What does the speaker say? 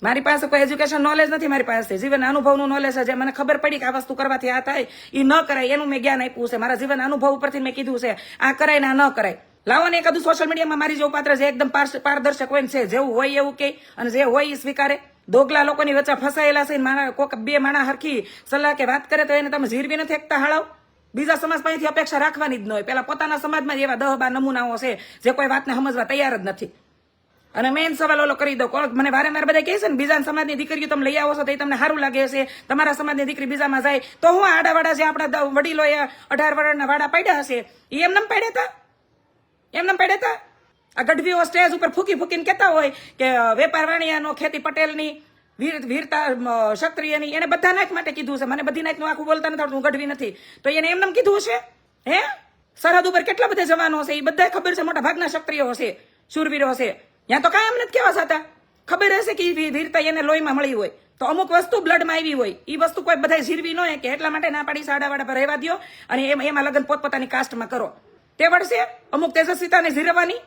મારી પાસે કોઈ એજ્યુકેશન નોલેજ નથી, મારી પાસે જીવન અનુભવનું નોલેજ છે. મને ખબર પડી કે આ વસ્તુ કરવાથી આ થાય, એ ન કરાય એનું મેં જ્ઞાન આપ્યું છે. મારા જીવન અનુભવ ઉપરથી મેં કીધું છે આ કરાય ને આ ન કરાય. લાવો ને એકાદું સોશિયલ મીડિયામાં મારી જેવું પાત્ર છે એકદમ પારદર્શક હોય છે, જેવું હોય એવું કે અને જે હોય એ સ્વીકારે. દોગલા લોકોની વચ્ચે ફસાયેલા છે, મારા કોક બે માણા હરખી સલાહ કે વાત કરે તો એને તમે ઝીરવી નથી એકતા હાળાવ. બીજા સમાજ પાસેથી અપેક્ષા રાખવાની જ ન હોય. પેલા પોતાના સમાજમાં જ એવા 10-12 નમૂનાઓ છે જે કોઈ વાતને સમજવા તૈયાર જ નથી. અને મેઇન સવાલ ઓલો કરી દો, મને વારંવાર બધા કહે છે ને બીજા સમાજની દીકરીઓ તમે લઈ આવો છો તો એ તમને સારું લાગે છે, તમારા સમાજની દીકરી બીજામાં જાય તો હું આડાવાડા જે આપણા વડીલોએ 18 વર્ષના વાડા પાડ્યા હશે એ એમને પાડ્યા હતા. આ ગઢવીઓ સ્ટેજ ઉપર ફૂકી ફૂકીને કહેતા હોય કે વેપાર વાણિયાનો, ખેતી પટેલની, વીરતા ક્ષત્રિયની, એને બધા નાક માટે કીધું છે. મને બધી નાકનું આખું બોલતા નથી, હું ગઢવી નથી, તો એને એમને કીધું છે. હે સરહદ ઉપર કેટલા બધા જવાનો હશે, એ બધા ખબર છે, મોટા ભાગના ક્ષત્રિયો હશે, શૂરવીરો હશે. ત્યાં તો કાંઈ એમ નથી કેવા છતાં ખબર હશે કે વીરતા એને લોહીમાં મળી હોય, તો અમુક વસ્તુ બ્લડમાં આવી હોય, એ વસ્તુ કોઈ બધા ઝીરવી ન હોય કે એટલા માટે ના પાડી સાડાવાડા પર રહેવા દો અને એમાં લગ્ન પોતપોતાની કાસ્ટમાં કરો. તે વળશે અમુક તેજસ્વીતાને ઝીરવાની.